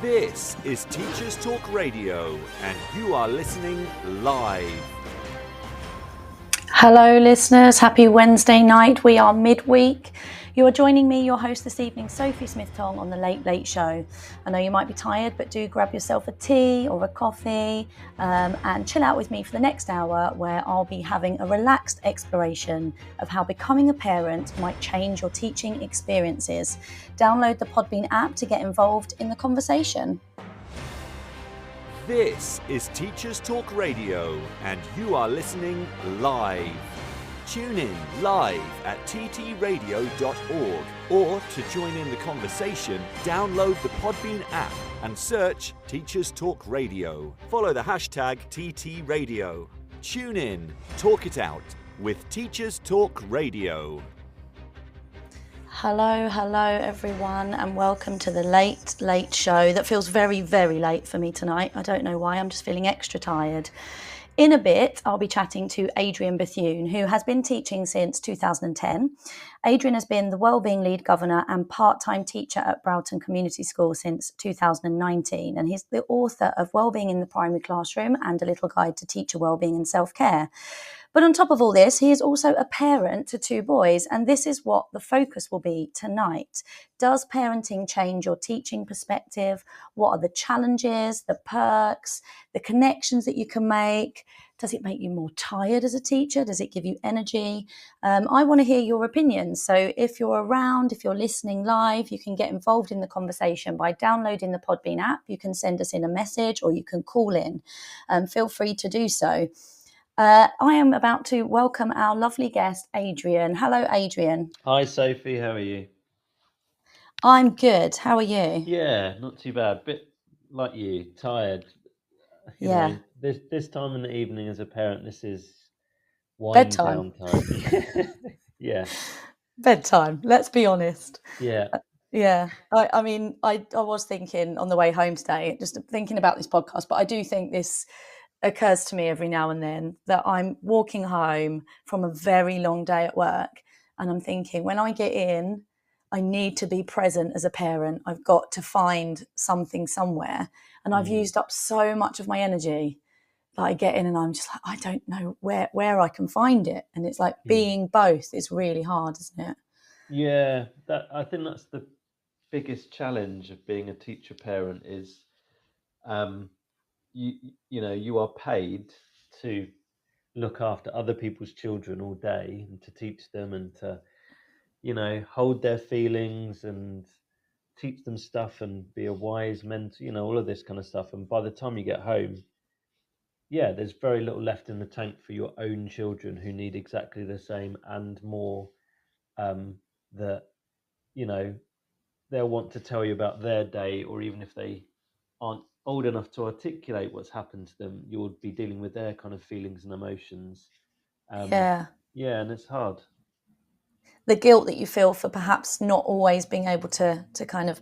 This is Teachers Talk Radio, and you are listening live. Hello listeners, happy Wednesday night. We are midweek. You are joining me, your host this evening, Sophie Smith-Tong, on the Late Late Show. I know you might be tired, but do grab yourself a tea or a coffee and chill out with me for the next hour, where I'll be having a relaxed exploration of how becoming a parent might change your teaching experiences. Download the Podbean app to get involved in the conversation. This is Teachers Talk Radio, and you are listening live. Tune in live at ttradio.org, or to join in the conversation, download the Podbean app and search Teachers Talk Radio. Follow the hashtag TTRadio. Tune in, talk it out with Teachers Talk Radio. Hello everyone, and welcome to the Late Late Show. That feels very, very late for me tonight. I don't know why, I'm just feeling extra tired. In a bit, I'll be chatting to Adrian Bethune, who has been teaching since 2010. Adrian has been the Wellbeing Lead Governor and part-time teacher at Broughton Community School since 2019, and he's the author of Wellbeing in the Primary Classroom and A Little Guide to Teacher Wellbeing and Self-Care. But on top of all this, he is also a parent to two boys, and this is what the focus will be tonight. Does parenting change your teaching perspective? What are the challenges, the perks, the connections that you can make? Does it make you more tired as a teacher? Does it give you energy? I want to hear your opinions. So if you're around, if you're listening live, you can get involved in the conversation by downloading the Podbean app. You can send us in a message or you can call in. Feel free to do so. I am about to welcome our lovely guest, Adrian. Hello, Adrian. Hi, Sophie. How are you? I'm good. How are you? Yeah, not too bad. Bit like you, tired. You Yeah. know, this time in the evening as a parent, this is wind Bedtime. down time. Yeah. Bedtime. Let's be honest. Yeah. Yeah. I mean, I was thinking on the way home today, just thinking about this podcast, but I do think this occurs to me every now and then, that I'm walking home from a very long day at work and I'm thinking, when I get in, I need to be present as a parent. I've got to find something somewhere, and I've used up so much of my energy that I get in and I'm just like, I don't know where I can find it. And it's like being both is really hard, isn't it? Yeah, I think that's the biggest challenge of being a teacher parent is you are paid to look after other people's children all day and to teach them and to hold their feelings and teach them stuff and be a wise mentor, all of this kind of stuff. And by the time you get home, there's very little left in the tank for your own children who need exactly the same and more. That they'll want to tell you about their day, or even if they aren't old enough to articulate what's happened to them, you'll be dealing with their kind of feelings and emotions. Yeah, and it's hard. the guilt that you feel for perhaps not always being able to kind of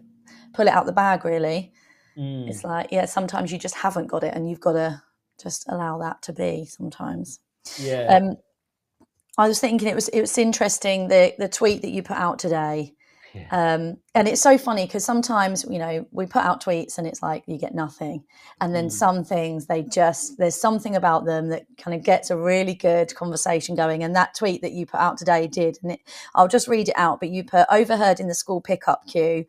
pull it out the bag, really. It's like, sometimes you just haven't got it and you've got to just allow that to be sometimes. I was thinking it was interesting, the tweet that you put out today. And it's so funny because sometimes, we put out tweets and it's like you get nothing. And then some things, there's something about them that kind of gets a really good conversation going. And that tweet that you put out today did. And I'll just read it out. But you put, overheard in the school pickup queue,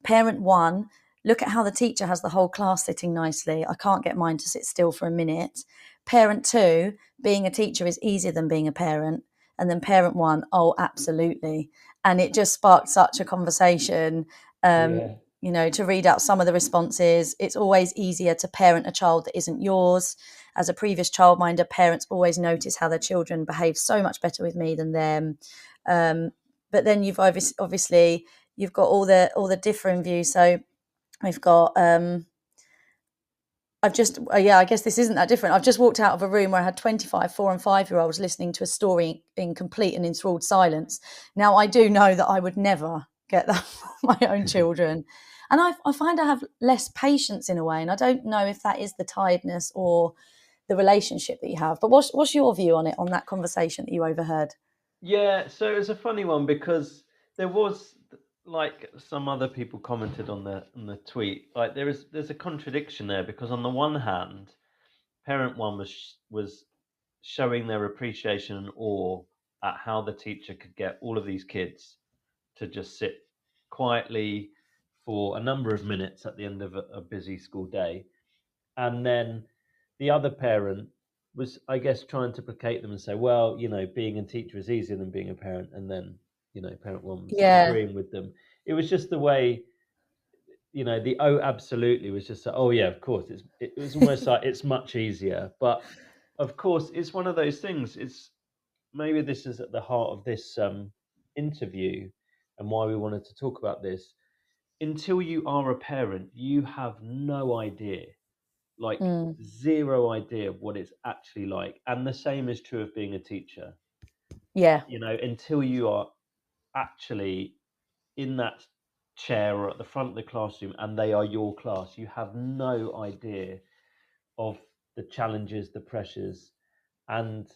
parent 1, look at how the teacher has the whole class sitting nicely. I can't get mine to sit still for a minute. Parent 2, being a teacher is easier than being a parent. And then parent 1, oh, absolutely. And it just sparked such a conversation, to read out some of the responses. It's always easier to parent a child that isn't yours. As a previous childminder, parents always notice how their children behave so much better with me than them. But then you've obviously you've got all the different views. So we've got I guess this isn't that different. I've just walked out of a room where I had 25 4 and 5-year-olds listening to a story in complete and enthralled silence. Now, I do know that I would never get that from my own children. And I find I have less patience in a way. And I don't know if that is the tiredness or the relationship that you have. But what's your view on it, on that conversation that you overheard? Yeah, so it was a funny one because there was like some other people commented on the tweet, like there's a contradiction there, because on the one hand, parent one was showing their appreciation and awe at how the teacher could get all of these kids to just sit quietly for a number of minutes at the end of a busy school day. And then the other parent was, I guess, trying to placate them and say, well, being a teacher is easier than being a parent. And then, parent one was Yeah. agreeing with them. It was just the way, the oh, absolutely was just, oh, yeah, of course. It was almost like it's much easier. But of course, it's one of those things. It's maybe this is at the heart of this interview and why we wanted to talk about this. Until you are a parent, you have no idea, like Mm. zero idea of what it's actually like. And the same is true of being a teacher. Yeah. Until you are actually in that chair or at the front of the classroom and they are your class, you have no idea of the challenges, the pressures. And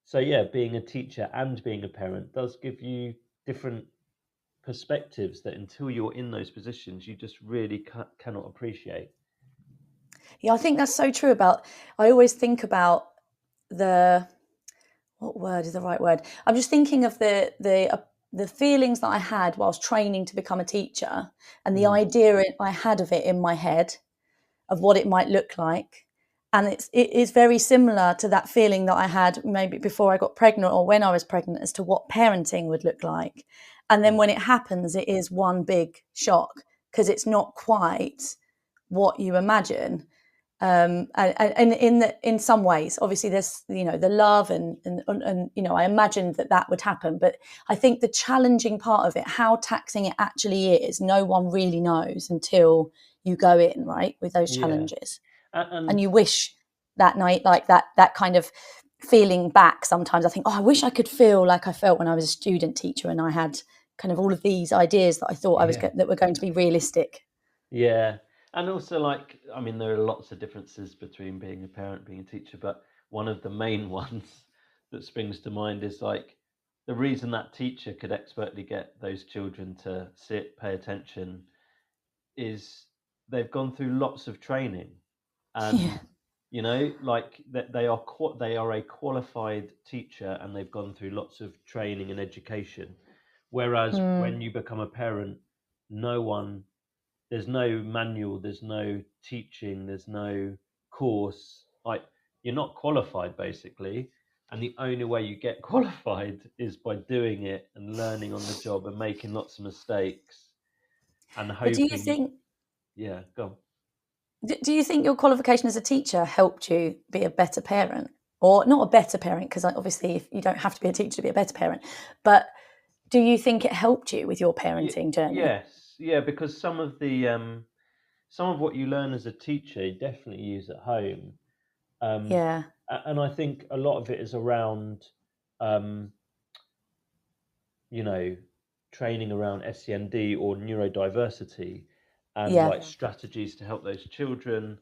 so, yeah, being a teacher and being a parent does give you different perspectives that until you're in those positions, you just really cannot appreciate. Yeah, I think that's so true I always think about what word is the right word? I'm just thinking of the feelings that I had whilst training to become a teacher, and the idea I had of it in my head of what it might look like. And it is very similar to that feeling that I had maybe before I got pregnant or when I was pregnant as to what parenting would look like. And then when it happens, it is one big shock because it's not quite what you imagine. And in some ways, obviously, there's the love and I imagined that would happen, but I think the challenging part of it, how taxing it actually is, no one really knows until you go in, right, with those challenges. And you wish that night, like that kind of feeling back. Sometimes I think, I wish I could feel like I felt when I was a student teacher and I had kind of all of these ideas that I thought that were going to be realistic. Yeah. And also, there are lots of differences between being a parent, being a teacher, but one of the main ones that springs to mind is the reason that teacher could expertly get those children to sit, pay attention, is they've gone through lots of training. And that they are a qualified teacher and they've gone through lots of training and education. Whereas when you become a parent, there's no manual, there's no teaching, there's no course. You're not qualified basically, and the only way you get qualified is by doing it and learning on the job and making lots of mistakes and hoping. But do you think? Yeah, go on. Do you think your qualification as a teacher helped you be a better parent? Or not a better parent, because obviously you don't have to be a teacher to be a better parent, but do you think it helped you with your parenting journey? Yes, yeah, because some of what you learn as a teacher you definitely use at home. Yeah. And I think a lot of it is around, training around SEND or neurodiversity and strategies to help those children.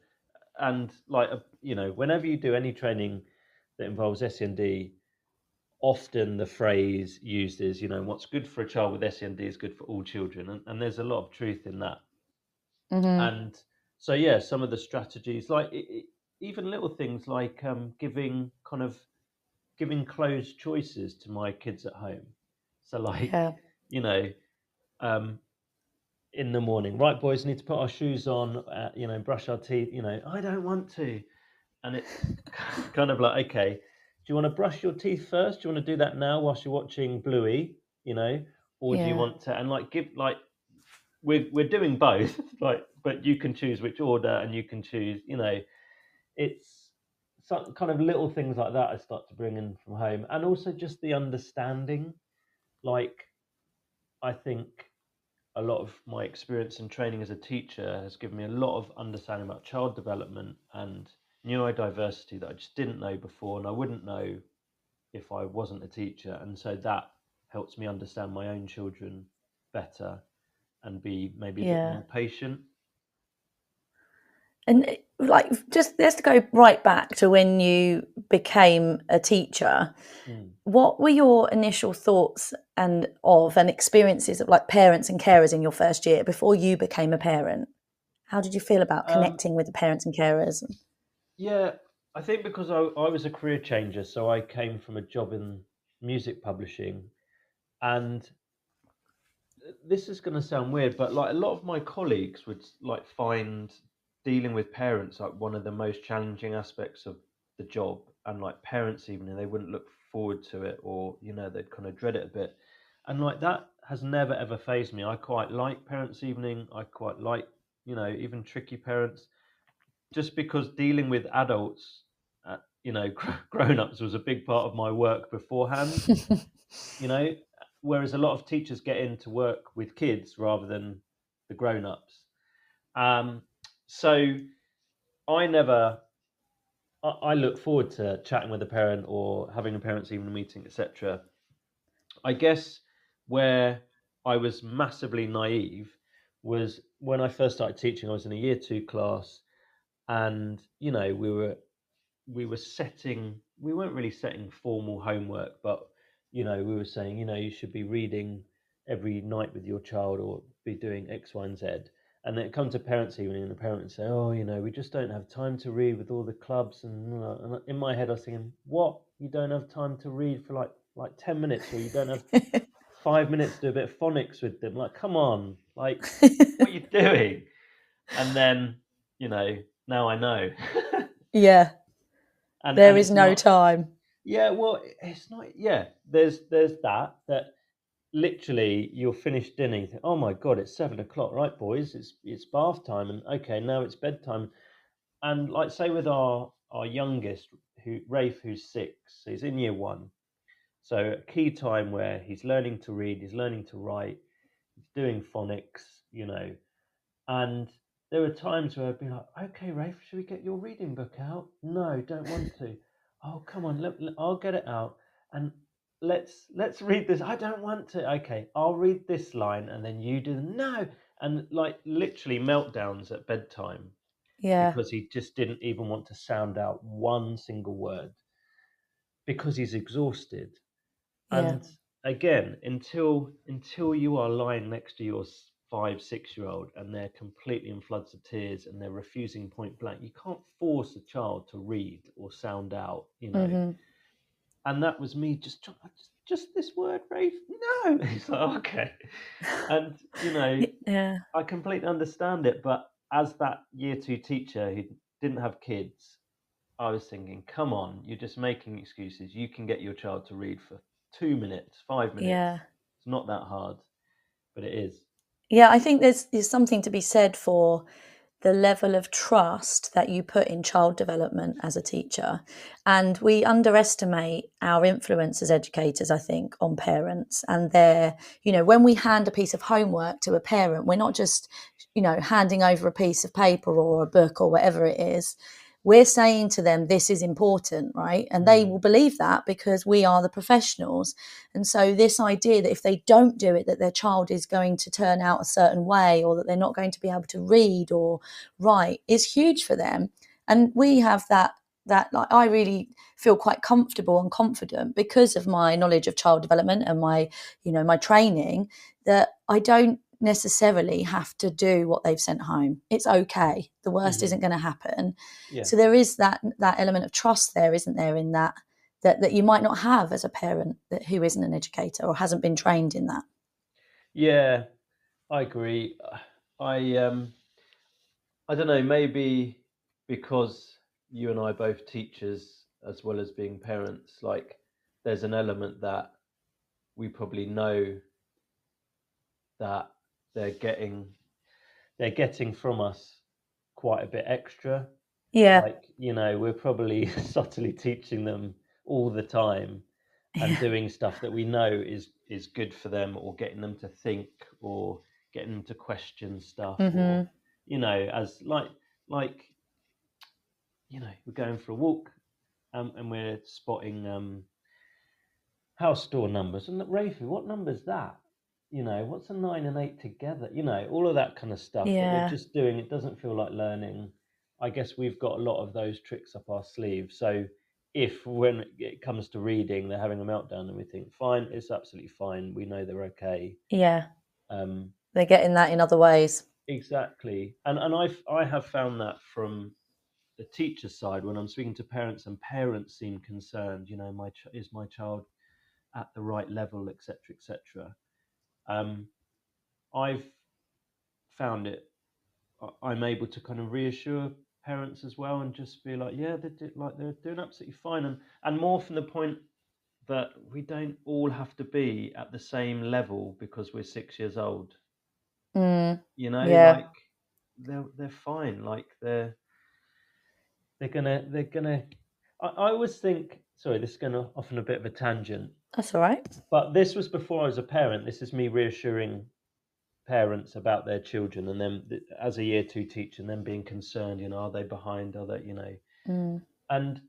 And whenever you do any training that involves SEND, often the phrase used is, what's good for a child with SEND is good for all children. And there's a lot of truth in that. And so, yeah, some of the strategies, even little things like giving closed choices to my kids at home. So in the morning, right, boys, need to put our shoes on, brush our teeth, I don't want to. And it's kind of like, okay, do you want to brush your teeth first? Do you want to do that now whilst you're watching Bluey, or do you want to, and we're doing both, but you can choose which order and you can choose, it's some kind of little things like that I start to bring in from home. And also just the understanding, I think a lot of my experience and training as a teacher has given me a lot of understanding about child development and neurodiversity that I just didn't know before, and I wouldn't know if I wasn't a teacher. And so that helps me understand my own children better and be maybe a bit more patient. And like, just let's go right back to when you became a teacher. What were your initial thoughts and experiences of like parents and carers in your first year before you became a parent? How did you feel about connecting with the parents and carers? Yeah, I think because I was a career changer, so I came from a job in music publishing, and this is going to sound weird, but like a lot of my colleagues would like find dealing with parents like one of the most challenging aspects of the job, and like parents even they wouldn't look forward to it, or they'd kind of dread it a bit, and like that has never ever fazed me. I quite like parents evening. I quite like even tricky parents, just because dealing with adults, grown-ups was a big part of my work beforehand. you know Whereas a lot of teachers get into work with kids rather than the grown-ups. So I never I look forward to chatting with a parent or having a parents evening meeting, etc. I guess where I was massively naive was when I first started teaching. I was in a year 2 class, and we weren't really setting formal homework, but we were saying, you should be reading every night with your child, or be doing X, Y, and Z. And then it comes to parents' evening, and the parent would say, oh, we just don't have time to read with all the clubs. And in my head, I was thinking, what? You don't have time to read for like 10 minutes, or you don't have 5 minutes to do a bit of phonics with them? Like, come on, like, what are you doing? And then, now I know. Yeah. And there it's is no not, time. Yeah, well, it's not. Yeah, there's that literally you'll finish dinner. You think, oh my god, it's 7 o'clock, right, boys? It's bath time, and okay, now it's bedtime. And like, say with our youngest, Rafe, who's 6, so he's in year 1. So a key time where he's learning to read, he's learning to write, he's doing phonics, and there were times where I'd be like, okay, Rafe, should we get your reading book out? No, don't want to. Oh, come on, I'll get it out, and let's read this. I don't want to. Okay, I'll read this line, and then you do. No, and like literally meltdowns at bedtime, Yeah. because he just didn't even want to sound out one single word because he's exhausted. Yeah. And again, until you are lying next to your 5, 6 year old, and they're completely in floods of tears and they're refusing point blank, you can't force a child to read or sound out. Mm-hmm. And that was me just this word, Rafe. No, it's like, okay. And Yeah. I completely understand it, but as that year 2 teacher who didn't have kids, I was thinking, come on, you're just making excuses. You can get your child to read for 2 minutes, 5 minutes. Yeah. It's not that hard, but it is. Yeah, I think there's something to be said for the level of trust that you put in child development as a teacher. And we underestimate our influence as educators, I think, on parents. And when we hand a piece of homework to a parent, we're not just, handing over a piece of paper or a book or whatever it is. We're saying to them, this is important, right? And they will believe that because we are the professionals. And so this idea that if they don't do it, that their child is going to turn out a certain way, or that they're not going to be able to read or write, is huge for them. And we have that like, I really feel quite comfortable and confident because of my knowledge of child development and my training, that I don't necessarily have to do what they've sent home. It's okay. The worst isn't going to happen. Yeah. So there is that element of trust there, isn't there, in that you might not have as a parent who isn't an educator or hasn't been trained in that. Yeah, I agree. I don't know, maybe because you and I both teachers as well as being parents, like there's an element that we probably know that they're getting from us quite a bit extra. Yeah. Like, we're probably subtly teaching them all the time and doing stuff that we know is good for them, or getting them to think, or getting them to question stuff, or as like we're going for a walk, and we're spotting house door numbers, and Rafi, what number's that? What's a 9 and 8 together? All of that kind of stuff that we're Yeah. just doing. It doesn't feel like learning. I guess we've got a lot of those tricks up our sleeve. So if when it comes to reading, they're having a meltdown and we think, fine, it's absolutely fine. We know they're okay. Yeah. Um, They're getting that in other ways. exactly. And I have found that from the teacher side when I'm speaking to parents, and parents seem concerned, you know, is my child at the right level, etc., etc. I've found it. I'm able to kind of reassure parents as well, and just be like, yeah, they're doing absolutely fine, and more from the point that we don't all have to be at the same level because we're 6 years old. You know, Yeah. like they're fine. Like they're gonna. I always think. Sorry, this is going off on a bit of a tangent. That's all right. But this was before I was a parent. This is me reassuring parents about their children, and then as a year 2 teacher, and then being concerned, you know, are they behind? Are they, you know? And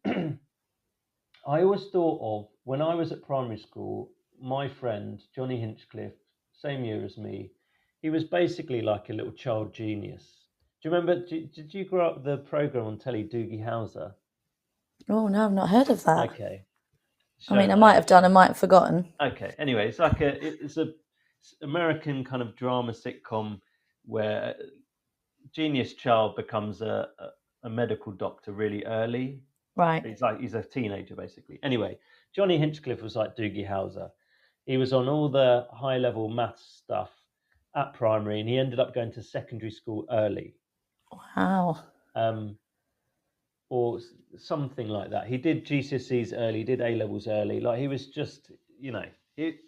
I always thought of when I was at primary school, my friend Johnny Hinchcliffe, same year as me, he was basically like a little child genius. Do you remember? Did you grow up with the program on telly, Doogie Howser? Oh no, I've not heard of that. Okay. I mean, I might have done, I might have forgotten. Okay. Anyway, it's like it's a American kind of drama sitcom where a genius child becomes a medical doctor really early. Right. He's a teenager basically. Anyway, Johnny Hinchcliffe was like Doogie Howser. He was on all the high level maths stuff at primary, and he ended up going to secondary school early. Wow. Or something like that. He did GCSEs early, he did A levels early. Like he was just, you know,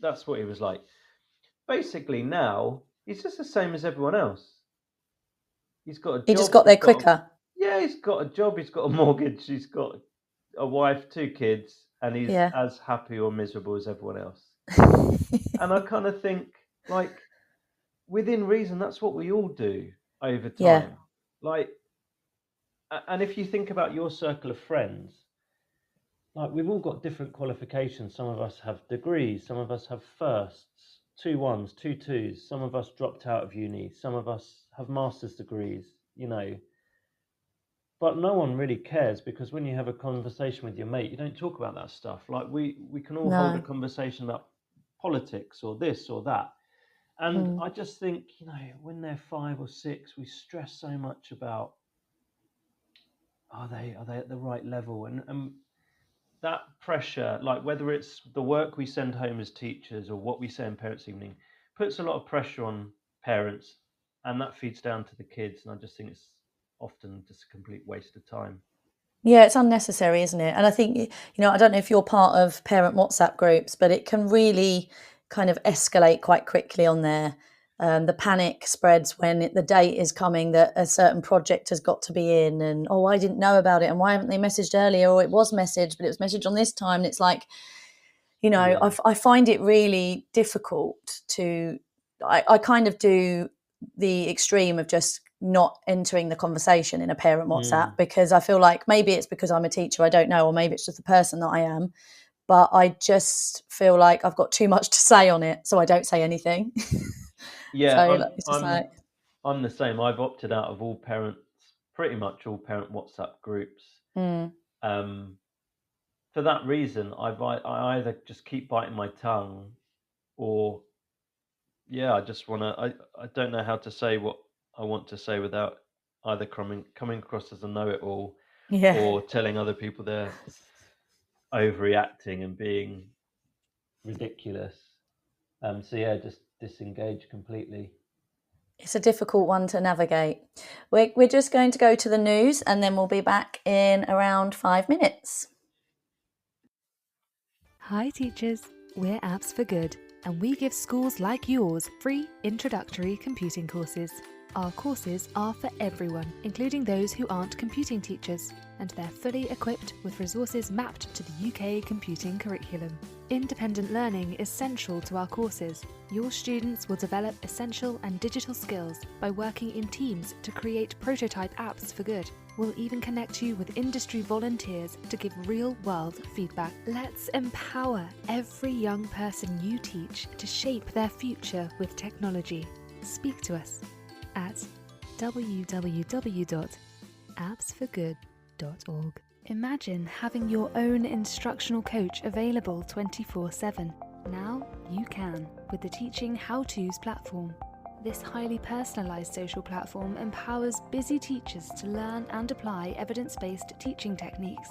that's what he was like. Basically, now he's just the same as everyone else. He's got a job. He just got there quicker. Yeah, he's got a job. He's got a mortgage. He's got a wife, 2 kids, and he's as happy or miserable as everyone else. And I kind of think, like, within reason, that's what we all do over time. Yeah. Like, and if you think about your circle of friends, like we've all got different qualifications. Some of us have degrees, some of us have firsts, 2 1s, 2 2s. Some of us dropped out of uni. Some of us have master's degrees, you know. But no one really cares, because when you have a conversation with your mate, you don't talk about that stuff. Like we can all hold a conversation about politics or this or that. And I just think, you know, when they're 5 or 6, we stress so much about, are they at the right level? And that pressure, like whether it's the work we send home as teachers or what we say in parents' evening, puts a lot of pressure on parents, and that feeds down to the kids. And I just think it's often just a complete waste of time. Yeah, it's unnecessary, isn't it? And I think, you know, I don't know if you're part of parent WhatsApp groups, but it can really kind of escalate quite quickly on there. The panic spreads when the date is coming that a certain project has got to be in, and oh, I didn't know about it, and why haven't they messaged earlier? Or it was messaged, but it was messaged on this time. And it's like, you know, I find it really difficult to. I kind of do the extreme of just not entering the conversation in a parent WhatsApp, because I feel like maybe it's because I'm a teacher, I don't know, or maybe it's just the person that I am. But I just feel like I've got too much to say on it, so I don't say anything. Yeah, so I'm the same. I've opted out of pretty much all parent WhatsApp groups. For that reason, I either just keep biting my tongue, or I just want to. I don't know how to say what I want to say without either coming across as a know-it-all, or telling other people they're overreacting and being ridiculous. Just disengage completely. It's a difficult one to navigate. We're just going to go to the news, and then we'll be back in around 5 minutes. Hi teachers, we're Apps for Good, and we give schools like yours free introductory computing courses. Our courses are for everyone, including those who aren't computing teachers, and they're fully equipped with resources mapped to the UK computing curriculum. Independent learning is central to our courses. Your students will develop essential and digital skills by working in teams to create prototype apps for good. We'll even connect you with industry volunteers to give real-world feedback. Let's empower every young person you teach to shape their future with technology. Speak to us at www.appsforgood.com. appsforgood.org. Imagine having your own instructional coach available 24/7. Now you can with the Teaching How-Tos platform. This highly personalised social platform empowers busy teachers to learn and apply evidence-based teaching techniques,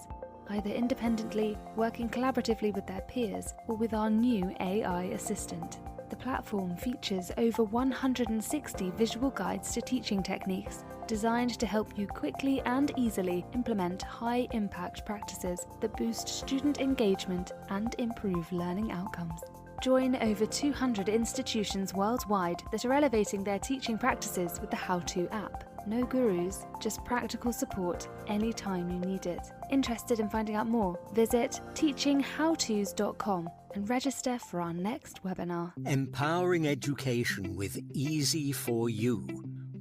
either independently, working collaboratively with their peers, or with our new AI assistant. The platform features over 160 visual guides to teaching techniques, designed to help you quickly and easily implement high-impact practices that boost student engagement and improve learning outcomes. Join over 200 institutions worldwide that are elevating their teaching practices with the How-To app. No gurus, just practical support anytime you need it. Interested in finding out more? Visit teachinghowtos.com and register for our next webinar. Empowering education with Easy4U,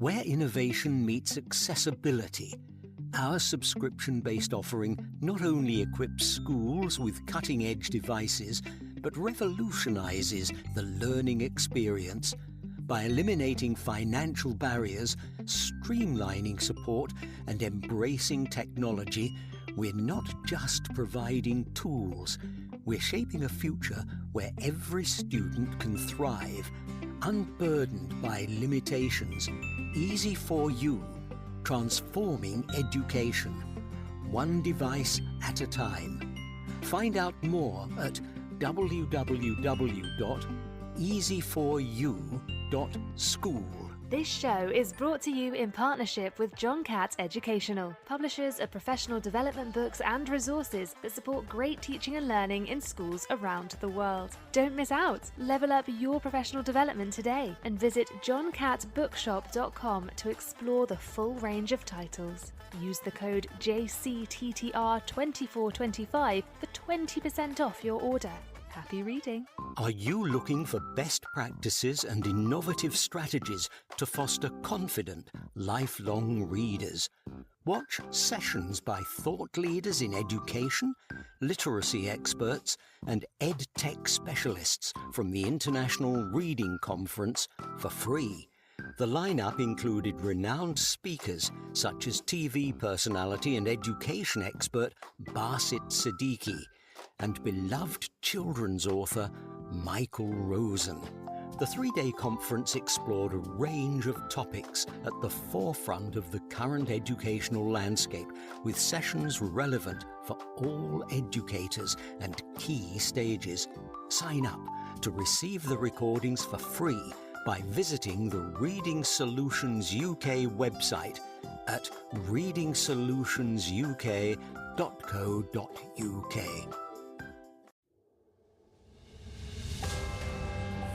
where innovation meets accessibility. Our subscription-based offering not only equips schools with cutting-edge devices, but revolutionizes the learning experience by eliminating financial barriers, streamlining support, and embracing technology. We're not just providing tools, we're shaping a future where every student can thrive, unburdened by limitations. Easy4U, transforming education, one device at a time. Find out more at www.easy4u.school. This show is brought to you in partnership with John Catt Educational, publishers of professional development books and resources that support great teaching and learning in schools around the world. Don't miss out. Level up your professional development today and visit johncattbookshop.com to explore the full range of titles. Use the code JCTTR2425 for 20% off your order. Happy reading. Are you looking for best practices and innovative strategies to foster confident, lifelong readers? Watch sessions by thought leaders in education, literacy experts, and EdTech specialists from the International Reading Conference for free. The lineup included renowned speakers such as TV personality and education expert Basit Siddiqui, and beloved children's author Michael Rosen. The three-day conference explored a range of topics at the forefront of the current educational landscape, with sessions relevant for all educators and key stages. Sign up to receive the recordings for free by visiting the Reading Solutions UK website at readingsolutionsuk.co.uk.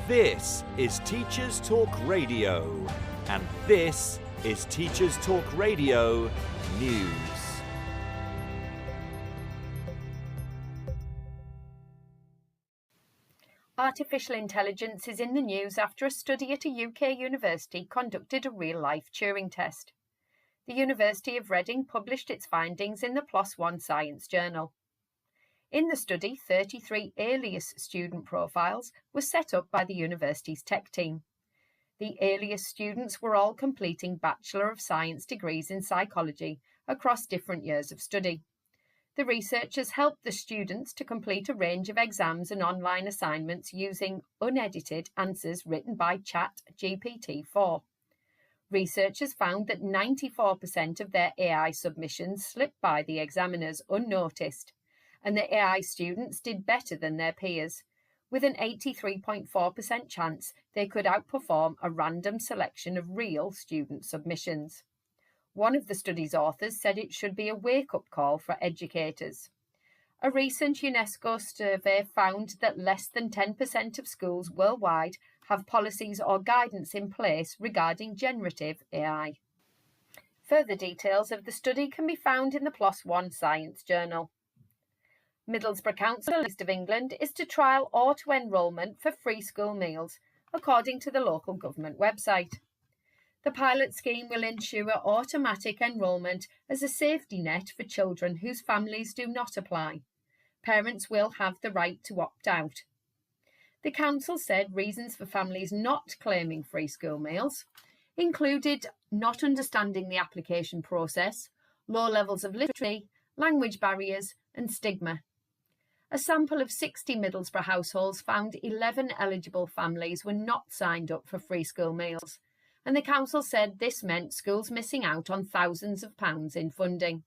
This is Teachers Talk Radio, and this is Teachers Talk Radio News. Artificial intelligence is in the news after a study at a UK university conducted a real-life Turing test. The University of Reading published its findings in the PLOS ONE Science Journal. In the study, 33 alias student profiles were set up by the university's tech team. The alias students were all completing Bachelor of Science degrees in psychology across different years of study. The researchers helped the students to complete a range of exams and online assignments using unedited answers written by ChatGPT-4. Researchers found that 94% of their AI submissions slipped by the examiners unnoticed, and the AI students did better than their peers, with an 83.4% chance they could outperform a random selection of real student submissions. One of the study's authors said it should be a wake-up call for educators. A recent UNESCO survey found that less than 10% of schools worldwide have policies or guidance in place regarding generative AI. Further details of the study can be found in the PLOS ONE Science Journal. Middlesbrough Council East of England is to trial auto-enrolment for free school meals, according to the local government website. The pilot scheme will ensure automatic enrolment as a safety net for children whose families do not apply. Parents will have the right to opt out. The council said reasons for families not claiming free school meals included not understanding the application process, low levels of literacy, language barriers, and stigma. A sample of 60 Middlesbrough households found 11 eligible families were not signed up for free school meals, and the council said this meant schools missing out on thousands of pounds in funding.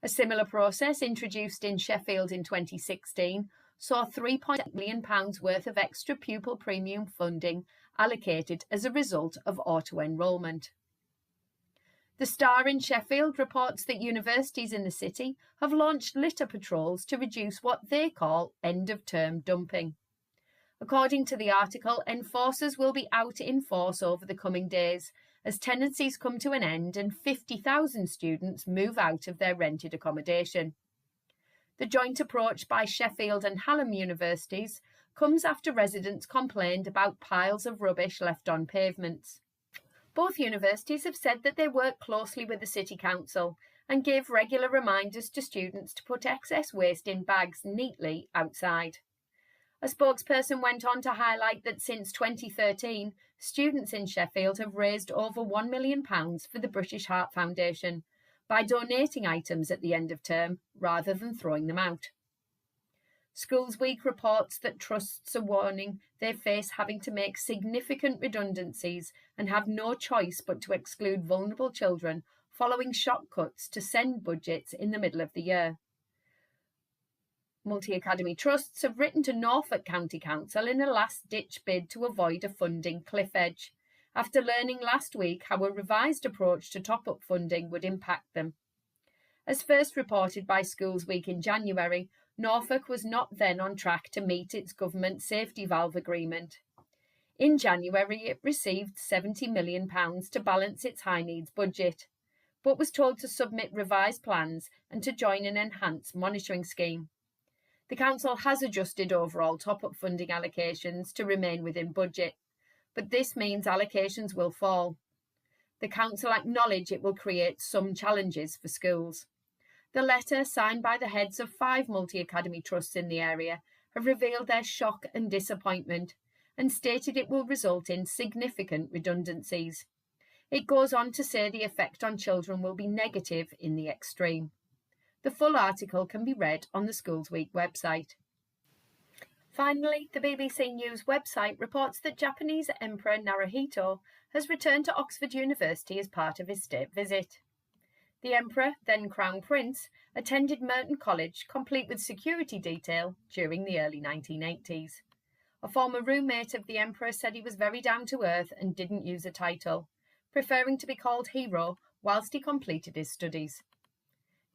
A similar process introduced in Sheffield in 2016 saw £3.8 million worth of extra pupil premium funding allocated as a result of auto-enrolment. The Star in Sheffield reports that universities in the city have launched litter patrols to reduce what they call end-of-term dumping. According to the article, enforcers will be out in force over the coming days as tenancies come to an end and 50,000 students move out of their rented accommodation. The joint approach by Sheffield and Hallam universities comes after residents complained about piles of rubbish left on pavements. Both universities have said that they work closely with the City Council and give regular reminders to students to put excess waste in bags neatly outside. A spokesperson went on to highlight that since 2013, students in Sheffield have raised over £1 million for the British Heart Foundation by donating items at the end of term rather than throwing them out. Schools Week reports that trusts are warning they face having to make significant redundancies and have no choice but to exclude vulnerable children following shock cuts to send budgets in the middle of the year. Multi-academy trusts have written to Norfolk County Council in a last-ditch bid to avoid a funding cliff edge, after learning last week how a revised approach to top-up funding would impact them. As first reported by Schools Week in January, Norfolk was not then on track to meet its government safety valve agreement. In January, it received £70 million to balance its high needs budget, but was told to submit revised plans and to join an enhanced monitoring scheme. The council has adjusted overall top-up funding allocations to remain within budget, but this means allocations will fall. The council acknowledge it will create some challenges for schools. The letter, signed by the heads of 5 multi-academy trusts in the area, have revealed their shock and disappointment and stated it will result in significant redundancies. It goes on to say the effect on children will be negative in the extreme. The full article can be read on the Schools Week website. Finally, the BBC News website reports that Japanese Emperor Naruhito has returned to Oxford University as part of his state visit. The Emperor, then Crown Prince, attended Merton College, complete with security detail, during the early 1980s. A former roommate of the Emperor said he was very down to earth and didn't use a title, preferring to be called Hero whilst he completed his studies.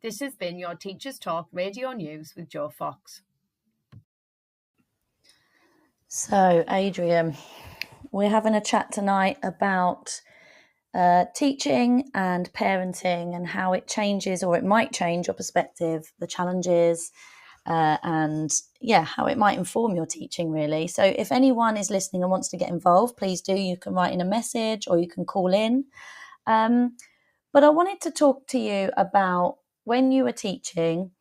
This has been your Teachers Talk Radio News with Jo Fox. So, Adrian, we're having a chat tonight about teaching and parenting and how it changes, or it might change your perspective, the challenges, and how it might inform your teaching, really. So if anyone is listening and wants to get involved, please do. You can write in a message or you can call in. But I wanted to talk to you about when you were teaching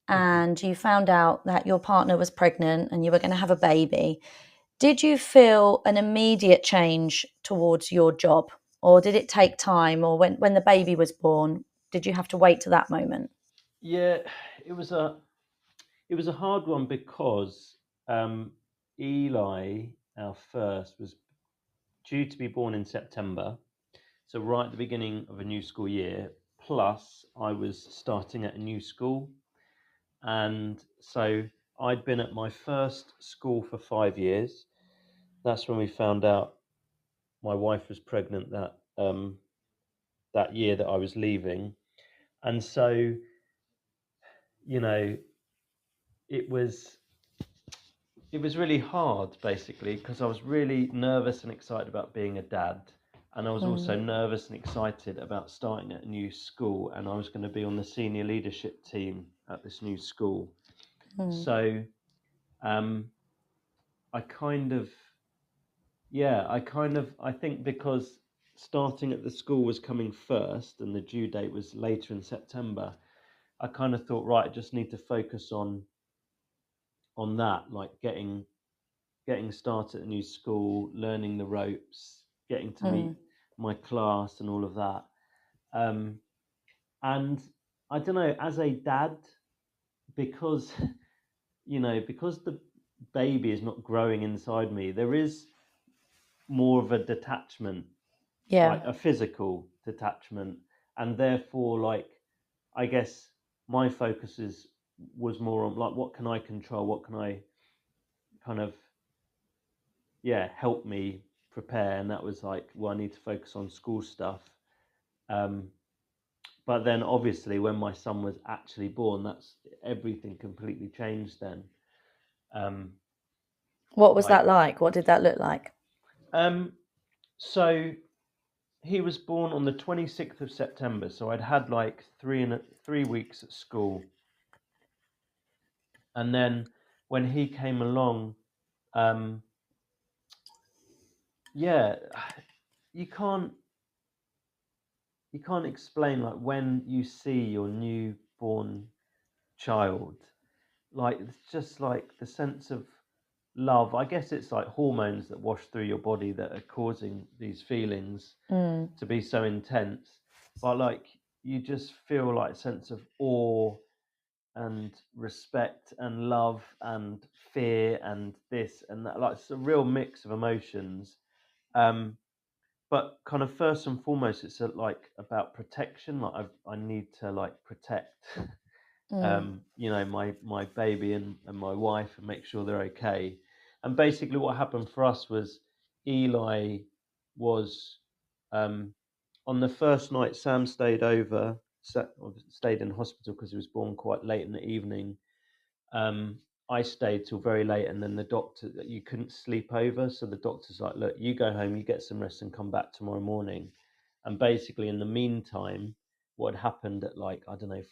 and you found out that your partner was pregnant and you were going to have a baby. Did you feel an immediate change towards your job, or did it take time? Or when the baby was born, did you have to wait to that moment? Yeah, it was a hard one because Eli, our first, was due to be born in September, so right at the beginning of a new school year. Plus, I was starting at a new school, and so I'd been at my first school for 5 years. That's when we found out my wife was pregnant that year that I was leaving. And so, it was really hard, basically, because I was really nervous and excited about being a dad. And I was also nervous and excited about starting at a new school, and I was going to be on the senior leadership team at this new school. So I think because starting at the school was coming first and the due date was later in September, I kind of thought, right, I just need to focus on that, like getting started at a new school, learning the ropes, getting to meet my class and all of that. And I don't know, as a dad, because because the baby is not growing inside me, there is more of a detachment, Yeah. like a physical detachment, and therefore, like, I guess my focus was more on, like, what can I control, what can I kind of help me prepare, and that was like, well, I need to focus on school stuff. But then obviously when my son was actually born, that's everything completely changed then. What was Like, that like? What did that look like? so he was born on the 26th of September, so I'd had like 3 weeks at school. And then when he came along, yeah, you can't explain, like, when you see your newborn child, like, it's just like the sense of love. I guess it's like hormones that wash through your body that are causing these feelings to be so intense. But like, you just feel like a sense of awe and respect and love and fear and this and that. Like, it's a real mix of emotions. But kind of first and foremost, it's like about protection. Like, I need to, like, protect my baby and my wife, and make sure they're okay. And basically what happened for us was, Eli was on the first night, Sam stayed stayed in hospital because he was born quite late in the evening. I stayed till very late, and then the doctor, you couldn't sleep over, so the doctor's like, look, you go home, you get some rest, and come back tomorrow morning. And basically in the meantime, what had happened at, like, I don't know,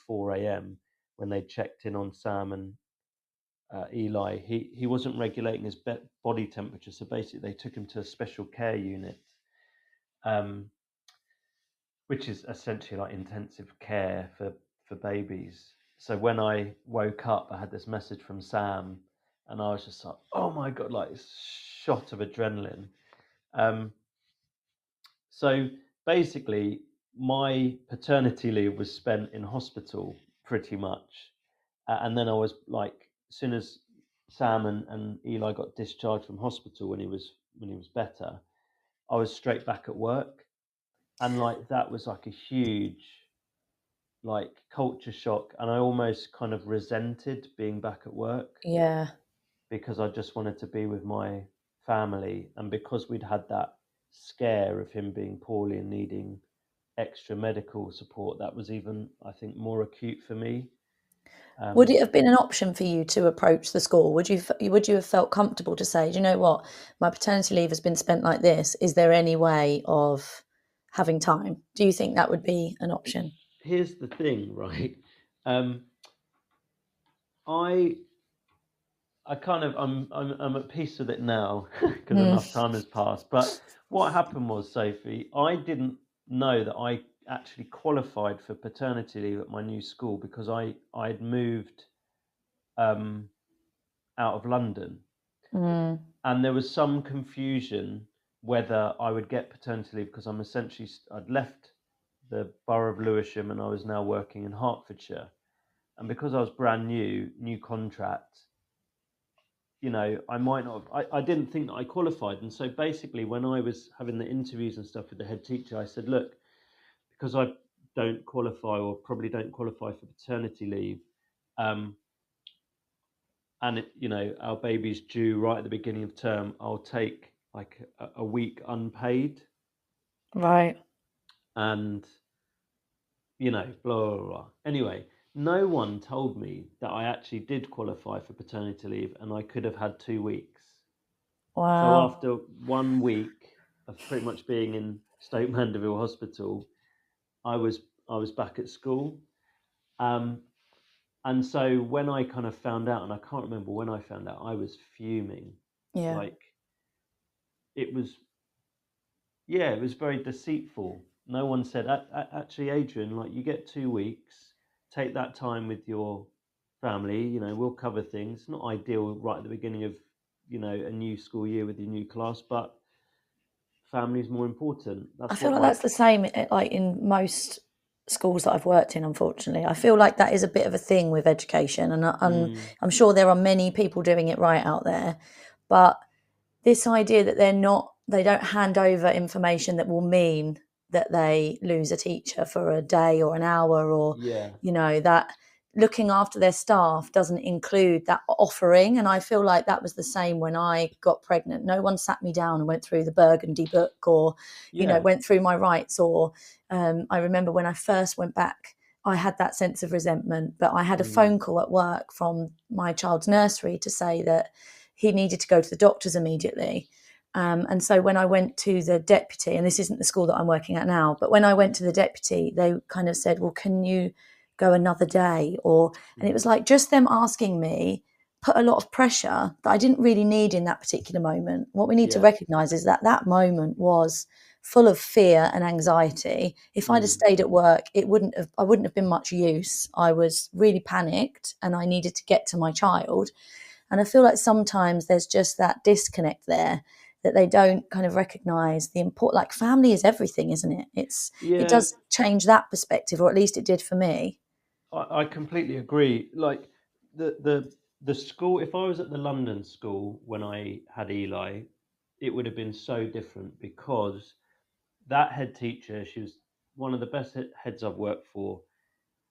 4 a.m., when they checked in on Sam and Eli, he wasn't regulating his body temperature, so basically they took him to a special care unit, which is essentially like intensive care for babies. So when I woke up, I had this message from Sam, and I was just like, oh my God, like, this shot of adrenaline. So basically, my paternity leave was spent in hospital pretty much. And then I was like, as soon as Sam and Eli got discharged from hospital, when he was better, I was straight back at work. And like, that was like a huge, like, culture shock, and I almost kind of resented being back at work, Yeah. because I just wanted to be with my family, and because we'd had that scare of him being poorly and needing extra medical support, that was even, I think, more acute for me. Would it have been an option for you to approach the school? Would you have felt comfortable to say, do you know what, my paternity leave has been spent like this, is there any way of having time? Do you think that would be an option? Here's the thing, right? I kind of, I'm at peace with it now, because enough time has passed. But what happened was, Sophie, I didn't know that I actually qualified for paternity leave at my new school, because I'd moved out of London, and there was some confusion whether I would get paternity leave, because I'd left the borough of Lewisham and I was now working in Hertfordshire, and because I was brand new contract, I might not have, I didn't think that I qualified. And so basically, when I was having the interviews and stuff with the head teacher, I said, look, because I don't qualify, or probably don't qualify for paternity leave, and our baby's due right at the beginning of term, I'll take like a week unpaid. Right. And, blah, blah, blah. Anyway, no one told me that I actually did qualify for paternity leave, and I could have had 2 weeks. Wow. So after 1 week of pretty much being in Stoke Mandeville Hospital, I was back at school. And so when I kind of found out, and I can't remember when I found out, I was fuming. Yeah. Like, it was very deceitful. No one said, actually, Adrian, like, you get 2 weeks, take that time with your family, we'll cover things. It's not ideal right at the beginning of, a new school year with your new class, but family is more important. I feel like that's the same, like, in most schools that I've worked in, unfortunately. I feel like that is a bit of a thing with education, and I'm sure there are many people doing it right out there, but this idea that they don't hand over information that will mean that they lose a teacher for a day or an hour, or Yeah. that looking after their staff doesn't include that offering. And I feel like that was the same when I got pregnant. No one sat me down and went through the Burgundy book, or went through my rights. Or I remember when I first went back, I had that sense of resentment, but I had a phone call at work from my child's nursery to say that he needed to go to the doctors immediately. And so when I went to the deputy, and this isn't the school that I'm working at now, but when I went to the deputy, they kind of said, well, can you go another day? And it was like just them asking me put a lot of pressure that I didn't really need in that particular moment. What we need to recognise is that moment was full of fear and anxiety. If I'd have stayed at work, I wouldn't have been much use. I was really panicked and I needed to get to my child. And I feel like sometimes there's just that disconnect there, that they don't kind of recognise the important, like family is everything, isn't it? It does change that perspective, or at least it did for me. I completely agree. Like the school, if I was at the London school when I had Eli, it would have been so different, because that head teacher, she was one of the best heads I've worked for.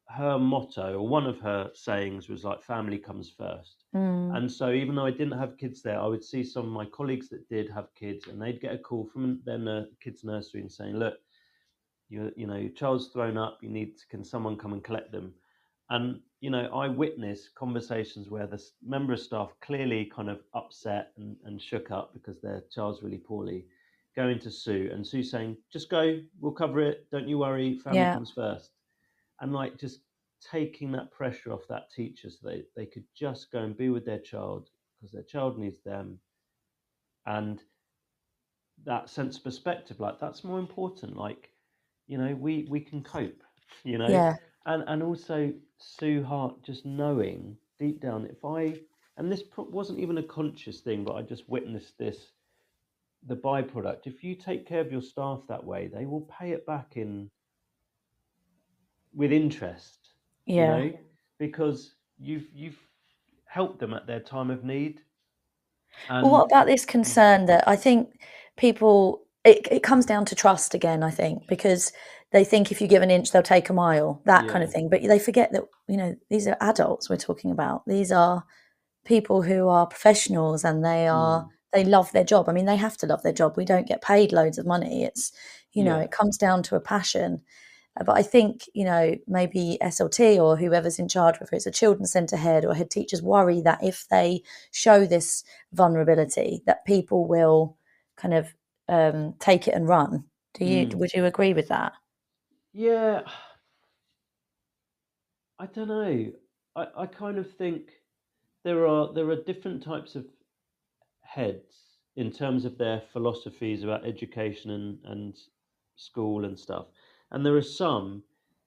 Her motto, or one of her sayings, was like, family comes first. And so even though I didn't have kids there, I would see some of my colleagues that did have kids, and they'd get a call from their kids' nursery and saying, look, your child's thrown up, can someone come and collect them? And I witnessed conversations where the member of staff, clearly kind of upset and shook up because their child's really poorly, going to Sue, and Sue saying, just go, we'll cover it, don't you worry, family comes first. And like just taking that pressure off that teacher, so they could just go and be with their child because their child needs them. And that sense of perspective, like that's more important. Like, we can cope, and also Sue Hart just knowing deep down, and this wasn't even a conscious thing, but I just witnessed this, the byproduct. If you take care of your staff that way, they will pay it back with interest, because you've helped them at their time of need. And what about this concern that I think people, it comes down to trust again, I think, because they think if you give an inch, they'll take a mile, that kind of thing. But they forget that, these are adults we're talking about. These are people who are professionals, and they love their job. I mean, they have to love their job. We don't get paid loads of money. It's, it comes down to a passion. But I think, maybe SLT or whoever's in charge, whether it's a children's centre head or head teachers, worry that if they show this vulnerability, that people will kind of take it and run. Would you agree with that? Yeah, I don't know. I kind of think there are different types of heads in terms of their philosophies about education and school and stuff. And there are some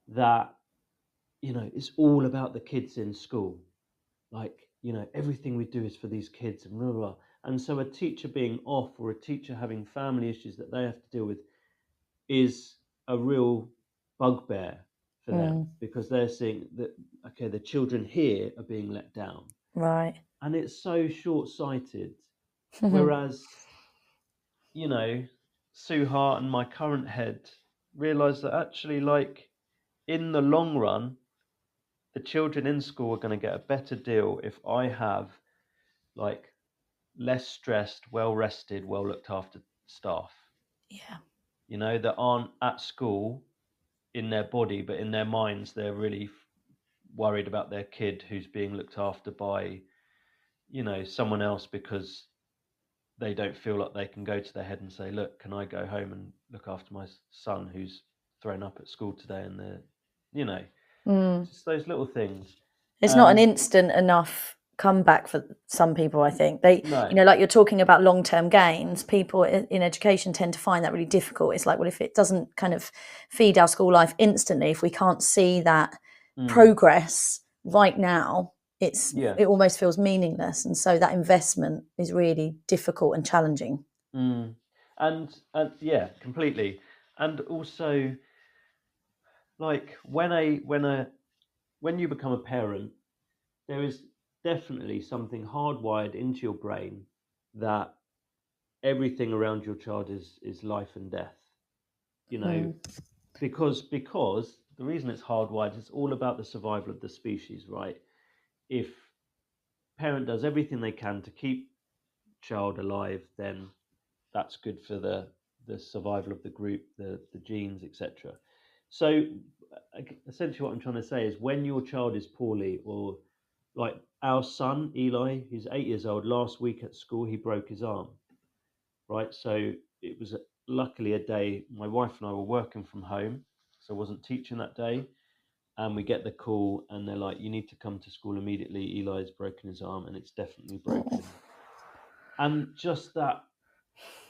that, it's all about the kids in school. Like, everything we do is for these kids and blah, blah, blah. And so a teacher being off, or a teacher having family issues that they have to deal with, is a real bugbear for them, because they're seeing that, okay, the children here are being let down. Right. And it's so short-sighted. Whereas, Sue Hart and my current head realise that actually, like, in the long run, the children in school are going to get a better deal if I have, like, less stressed, well-rested, well-looked after staff. Yeah. That aren't at school in their body, but in their minds, they're really worried about their kid who's being looked after by, someone else, because they don't feel like they can go to their head and say, look, can I go home and look after my son who's thrown up at school today? And just those little things. It's not an instant enough comeback for some people, I think. They, like you're talking about long-term gains, people in education tend to find that really difficult. It's like, well, if it doesn't kind of feed our school life instantly, if we can't see that progress right now, it almost feels meaningless. And so that investment is really difficult and challenging. And yeah, completely. And also, like when you become a parent, there is definitely something hardwired into your brain that everything around your child is life and death. You know, Mm. because the reason it's hardwired is all about the survival of the species, right? If parent does everything they can to keep child alive, then that's good for the survival of the group, the genes, etc. So essentially, what I'm trying to say is when your child is poorly, or like our son Eli, who's 8 years old, last week at school he broke his arm. Right, so it was luckily a day my wife and I were working from home, so I wasn't teaching that day. And we get the call, and they're like, "You need to come to school immediately. Eli's broken his arm, and it's definitely broken." And just that,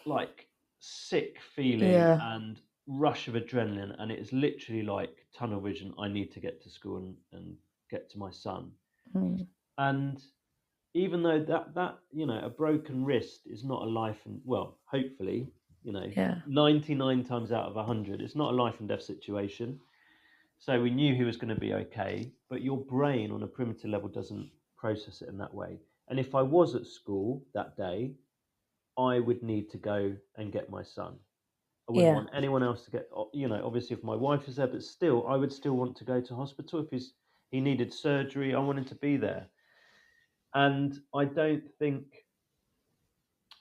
like, sick feeling Yeah. and rush of adrenaline, and it is literally like tunnel vision. I need to get to school and get to my son. Mm. And even though that a broken wrist is not a life and, well, hopefully, Yeah. 99 times out of 100, it's not a life and death situation. So we knew he was going to be okay, but your brain on a primitive level doesn't process it in that way. And if I was at school that day, I would need to go and get my son. I wouldn't Yeah. want anyone else to get, obviously if my wife is there, but still, I would still want to go to hospital. If he needed surgery, I wanted to be there. And I don't think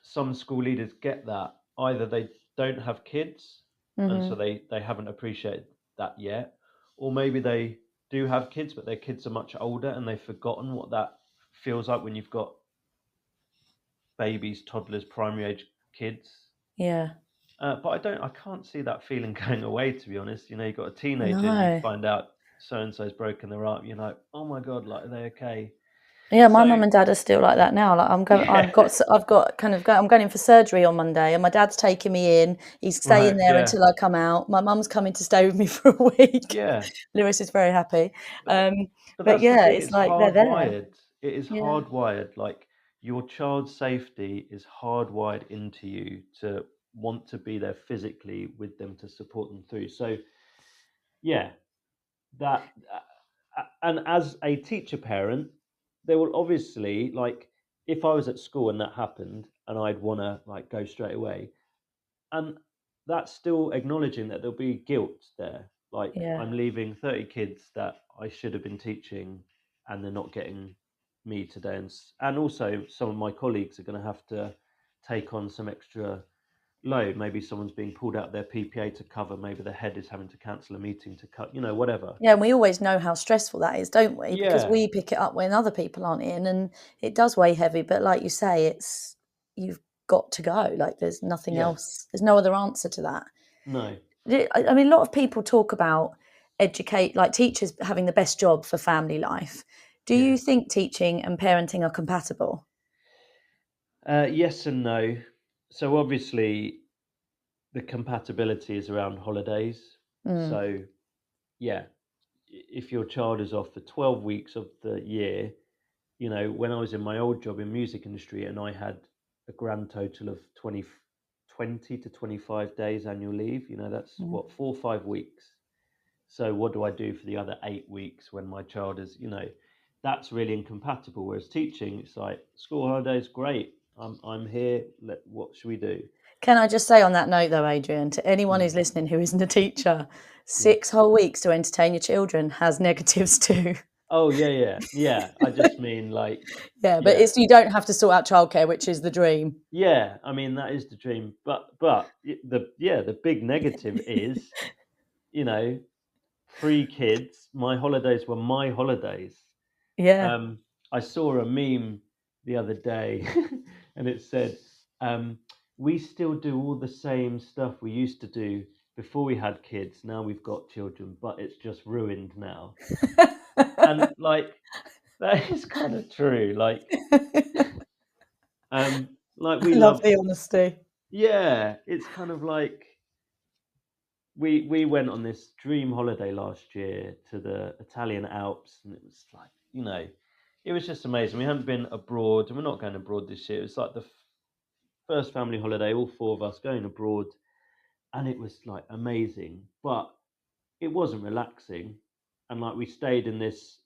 some school leaders get that. Either they don't have kids, and so Hmm. they haven't appreciated that yet, or maybe they do have kids, but their kids are much older and they've forgotten what that feels like when you've got babies, toddlers, primary age kids. Yeah. But I can't see that feeling going away, to be honest. You've got a teenager and you No. find out so and so's broken their arm. You're like, oh my god, like, are they okay? Yeah, my So mum and dad are still like that now. Like I'm going, yeah, I'm going in for surgery on Monday, and my dad's taking me in. He's staying right, there yeah, until I come out. My mum's coming to stay with me for a week. yeah. Lewis is very happy. But Um, but but that's the yeah, thing. it's It's like they're there. hardwired. It is Yeah. hardwired. Like, your child's safety is hardwired into you to want to be there physically with them to support them through. So yeah, that and as a teacher parent, there will obviously, like, if I was at school and that happened and I'd want to, like, go straight away, and that's still acknowledging that there'll be guilt there. Like, Yeah. I'm leaving 30 kids that I should have been teaching, and they're not getting me today. And also, some of my colleagues are going to have to take on some extra load. Maybe someone's being pulled out of their PPA to cover. Maybe the head is having to cancel a meeting to cut, whatever. Yeah, and we always know how stressful that is, don't we? Because Yeah, we pick it up when other people aren't in, and it does weigh heavy. But like you say, you've got to go. Like there's nothing yeah, else. There's no other answer to that. no, I mean, a lot of people talk about like teachers having the best job for family life. Do yeah. you think teaching and parenting are compatible? Yes and no. So obviously, the compatibility is around holidays. Mm. So yeah, if your child is off for 12 weeks of the year, when I was in my old job in music industry and I had a grand total of 20 to 25 days annual leave, that's Mm. what, 4 or 5 weeks. So what do I do for the other 8 weeks when my child is, that's really incompatible. Whereas teaching, it's like, school holidays, great. I'm here. What should we do? Can I just say on that note, though, Adrian, to anyone Mm, who's listening who isn't a teacher, yeah. 6 whole weeks to entertain your children has negatives too. Oh yeah, yeah, yeah. I just mean, like, Yeah, but yeah, you don't have to sort out childcare, which is the dream. yeah. I mean, that is the dream. But the big negative is, you know, 3 kids. My holidays were my holidays. Yeah. Um, I saw a meme the other day, and it said, "We still do all the same stuff we used to do before we had kids. Now we've got children, but it's just ruined now." And like, that is kind of true. Like we I love love, the honesty. yeah. It's kind of like we went on this dream holiday last year to the Italian Alps, and it was like, it was just amazing. We hadn't been abroad, and we're not going abroad this year. It was like the first family holiday, all 4 of us going abroad, and it was like amazing. But it wasn't relaxing. And like we stayed in this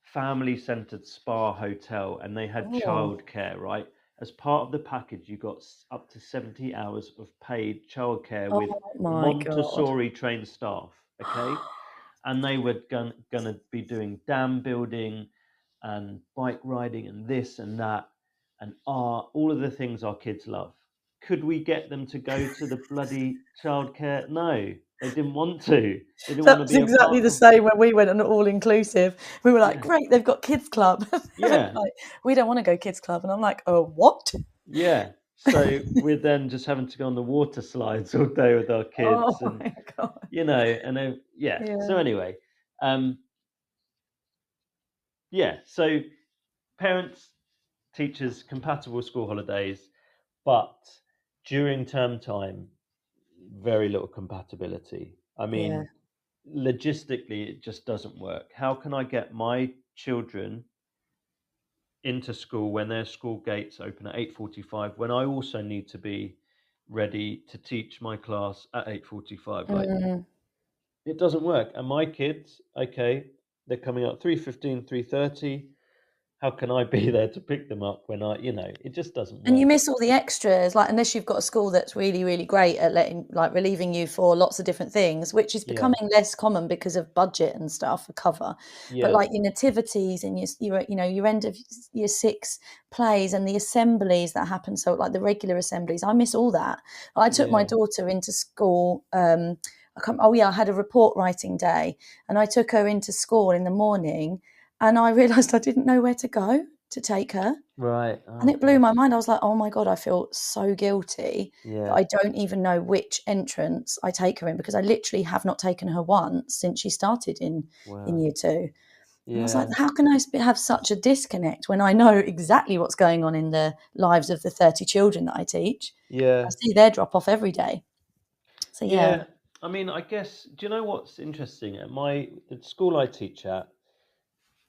family-centered spa hotel, and they had Oh, childcare, right? As part of the package, you got up to 70 hours of paid childcare with oh my God. Montessori trained staff, okay? And they were gonna be doing dam building and bike riding and this and that and art, all of the things our kids love. Could we get them to go to the bloody childcare? No, they didn't want to. They didn't want That to was be a exactly part the of. same when we went on all inclusive. We were like, Yeah, great, they've got kids club. They're yeah, like, we don't want to go kids club. And I'm like, oh, what? yeah. So we're then just having to go on the water slides all day with our Oh kids, and my God. and then, yeah. So Yeah. anyway, um, yeah. So parents, teachers, compatible school holidays, but during term time, very little compatibility. I Yeah. mean, logistically, it just doesn't work. How can I get my children into school when their school gates open at 8:45 when I also need to be ready to teach my class at 8:45? Like, Mm. it doesn't work. And my kids, okay, they're coming up 3:15, 3:30. How can I be there to pick them up when it just doesn't And you work. miss all the extras, like unless you've got a school that's really, really great at relieving you for lots of different things, which is Yeah, becoming less common because of budget and stuff for cover. But yeah, like your nativities and your end of year six plays and the assemblies that happen, so like the regular assemblies, I miss all that. I took my yeah. daughter into school. I had a report writing day, and I took her into school in the morning, and I realised I didn't know where to go to take her. Right. And Oh it blew gosh. my mind. I was like, "Oh my God, I feel so guilty that Yeah. I don't even know which entrance I take her in because I literally have not taken her once since she started in Wow. year 2." And I was like, Yeah. "How can I have such a disconnect when I know exactly what's going on in the lives of the 30 children that I teach? I Yeah. see their drop off every day." So yeah. Yeah. I mean, I guess, do you know what's interesting? At the school I teach at,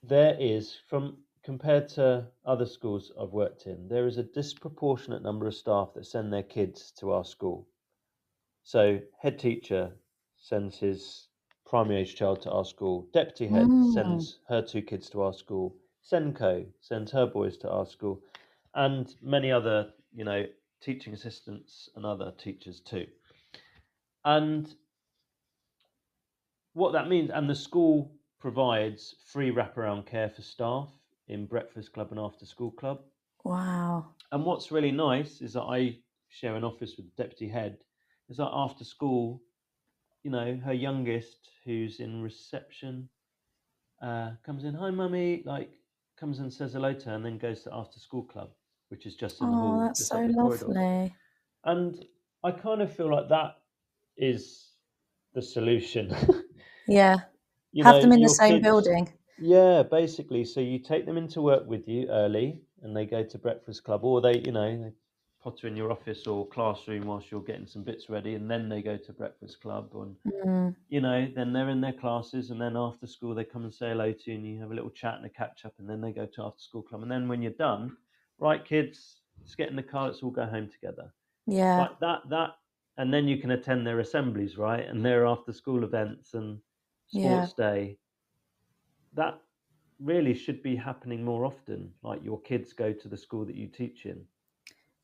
there is, from compared to other schools I've worked in, there is a disproportionate number of staff that send their kids to our school. So head teacher sends his primary age child to our school. Deputy head Mm. sends her 2 kids to our school. Senko sends her boys to our school, and many other, teaching assistants and other teachers too. And what that means, and the school provides free wraparound care for staff in breakfast club and after school club. Wow. And what's really nice is that I share an office with the deputy head. Is that after school, her youngest, who's in reception, comes in, hi mummy, like comes and says hello to her, and then goes to after school club, which is just in the Oh, hall, that's just so up the corridor. lovely. And I kind of feel like that is the solution. Yeah. Have them in the Your same kids, building. yeah, basically. So you take them into work with you early, and they go to breakfast club, or they potter in your office or classroom whilst you're getting some bits ready, and then they go to breakfast club, and Mm. then they're in their classes, and then after school they come and say hello to you, and you have a little chat and a catch up, and then they go to after school club, and then when you're done, right, kids, let's get in the car, let's all go home together, Yeah. like that, and then you can attend their assemblies, right, and their after school events and Yeah. sports day. That really should be happening more often. Like your kids go to the school that you teach in.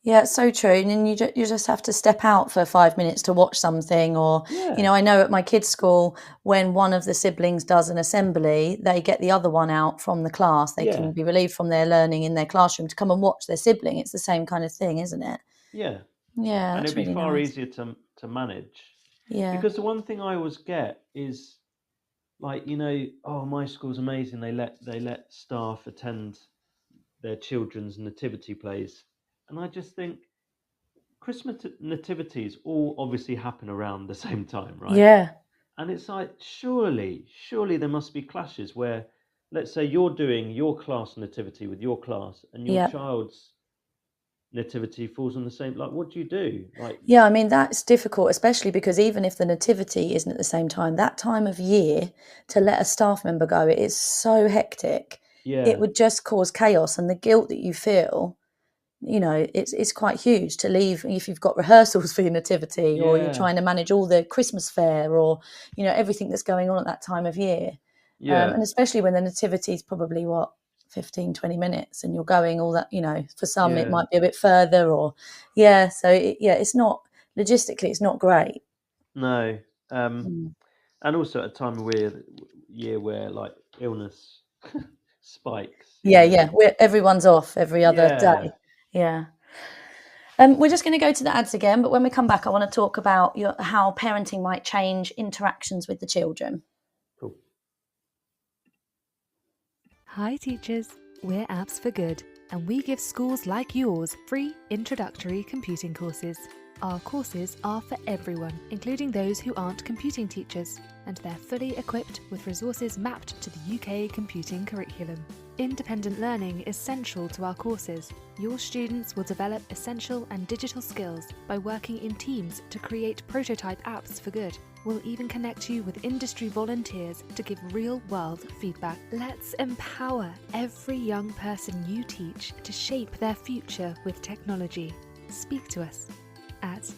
Yeah, it's so true. And then you just have to step out for 5 minutes to watch something. Or, Yeah, I know at my kids' school, when one of the siblings does an assembly, they get the other one out from the class. They yeah, can be relieved from their learning in their classroom to come and watch their sibling. It's the same kind of thing, isn't it? yeah. Yeah, And that's it'd be really far nice. easier to manage. Yeah. Because the one thing I always get is like, oh, my school's amazing. They let staff attend their children's nativity plays. And I just think Christmas nativities all obviously happen around the same time, right? Yeah. And it's like, surely there must be clashes where, let's say you're doing your class nativity with your class and your Yeah. child's nativity falls on the same, like, what do you do? Like, Yeah, I mean, that's difficult, especially because even if the nativity isn't at the same time, that time of year to let a staff member go, it is so hectic. It yeah, would just cause chaos, and the guilt that you feel, it's quite huge to leave if you've got rehearsals for your nativity, or you're Yeah, trying to manage all the Christmas fair, or everything that's going on at that time of year. yeah, And especially when the nativity is probably 15-20 minutes, and you're going all that, for some it yeah. might be a bit further, or so it's not logistically, it's not great. No, Mm. and also at a time of year where like illness spikes, Yeah, everyone's off every other Yeah, day. Yeah. We're just going to go to the ads again, but when we come back, I want to talk about how parenting might change interactions with the children. cool. Hi teachers, we're Apps for Good, and we give schools like yours free introductory computing courses. Our courses are for everyone, including those who aren't computing teachers, and they're fully equipped with resources mapped to the UK computing curriculum. Independent learning is central to our courses. Your students will develop essential and digital skills by working in teams to create prototype apps for good. We'll even connect you with industry volunteers to give real-world feedback. Let's empower every young person you teach to shape their future with technology. Speak to us at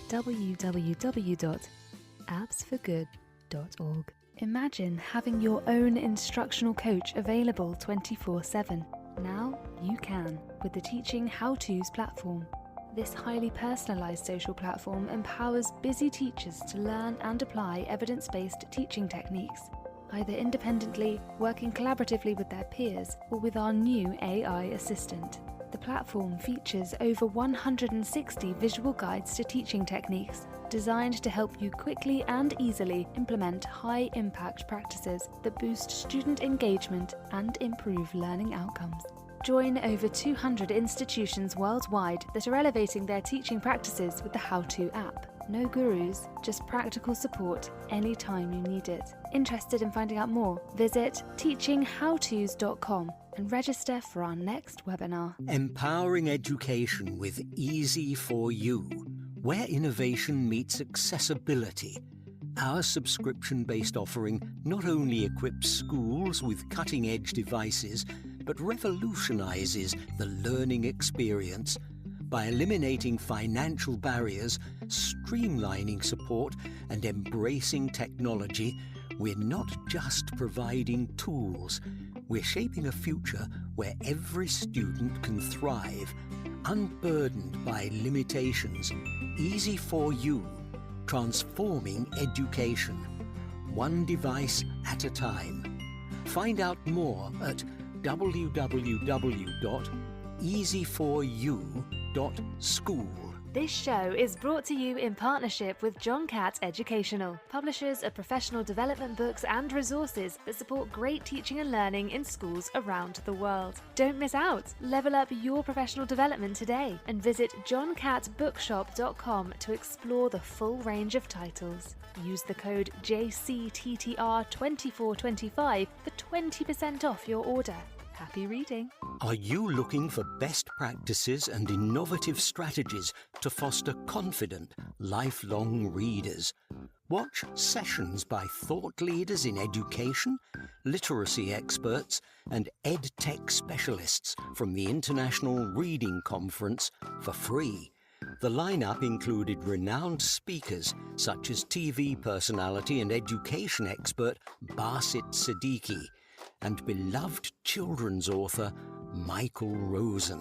www.appsforgood.org. Imagine having your own instructional coach available 24/7. Now you can with the Teaching How-Tos platform. This highly personalised social platform empowers busy teachers to learn and apply evidence-based teaching techniques, either independently, working collaboratively with their peers, or with our new AI assistant. The platform features over 160 visual guides to teaching techniques, designed to help you quickly and easily implement high-impact practices that boost student engagement and improve learning outcomes. Join over 200 institutions worldwide that are elevating their teaching practices with the How-To app. No gurus, just practical support anytime you need it. Interested in finding out more? Visit teachinghowtos.com and register for our next webinar. Empowering education with Easy4U, where innovation meets accessibility. Our subscription-based offering not only equips schools with cutting-edge devices, but revolutionizes the learning experience by eliminating financial barriers, streamlining support, and embracing technology. We're not just providing tools, we're shaping a future where every student can thrive, unburdened by limitations. Easy4U, transforming education, one device at a time. Find out more at www.easy4u.school. This show is brought to you in partnership with John Catt Educational, publishers of professional development books and resources that support great teaching and learning in schools around the world. Don't miss out. Level up your professional development today and visit johncattbookshop.com to explore the full range of titles. Use the code JCTTR2425 for 20% off your order. Happy reading. Are you looking for best practices and innovative strategies to foster confident, lifelong readers? Watch sessions by thought leaders in education, literacy experts, and EdTech specialists from the International Reading Conference for free. The lineup included renowned speakers such as TV personality and education expert Basit Siddiqui, and beloved children's author Michael Rosen.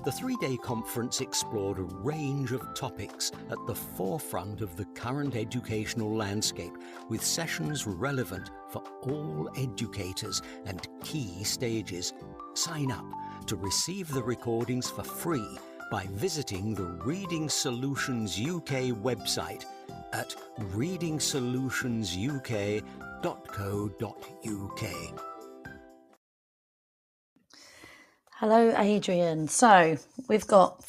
The three-day conference explored a range of topics at the forefront of the current educational landscape, with sessions relevant for all educators and key stages. Sign up to receive the recordings for free by visiting the Reading Solutions UK website at readingsolutionsuk.co.uk. Hello, Adrian. So we've got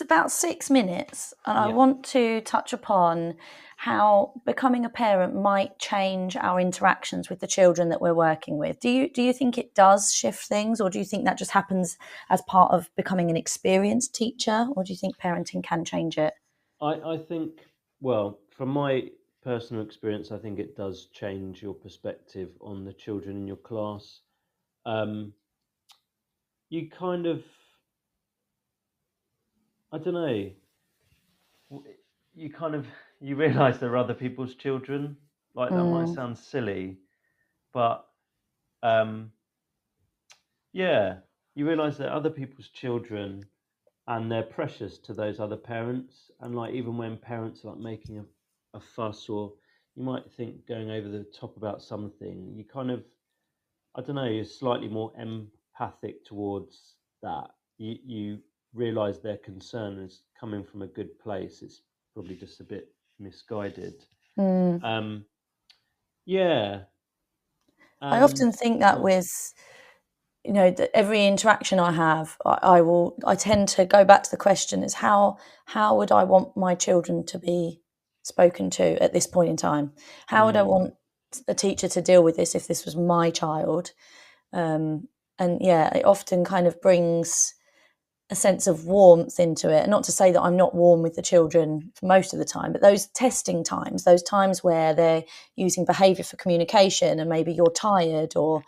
about 6 minutes, and I want to touch upon how becoming a parent might change our interactions with the children that we're working with. Do you think it does shift things, or do you think that just happens as part of becoming an experienced teacher, or do you think parenting can change it? I think, well, from my personal experience, I think it does change your perspective on the children in your class. You kind of I don't know. You kind of you realise they're other people's children. Like that might Mm, sound silly, but yeah, you realise they're other people's children, and they're precious to those other parents. And like even when parents are like making a fuss, or you might think going over the top about something, you kind of I don't know, you're slightly more empathic towards that. You realise their concern is coming from a good place. It's probably just a bit misguided. mm. Um, yeah, I and often think that go on. with, that every interaction I have, I tend to go back to the question is how would I want my children to be spoken to at this point in time? How would I Mm, want a teacher to deal with this if this was my child? Um, and yeah, it often kind of brings a sense of warmth into it. And not to say that I'm not warm with the children for most of the time, but those testing times, those times where they're using behaviour for communication and maybe you're tired or,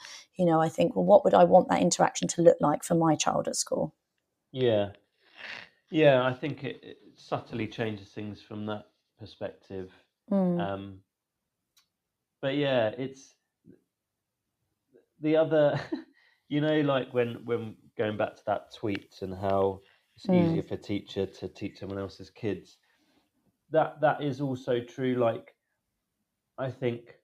I think, well, what would I want that interaction to look like for my child at school? yeah, yeah. I think it subtly changes things from that perspective. Mm, Um, but yeah, it's the other, like when going back to that tweet and how it's mm, easier for a teacher to teach someone else's kids. That is also true. Like I think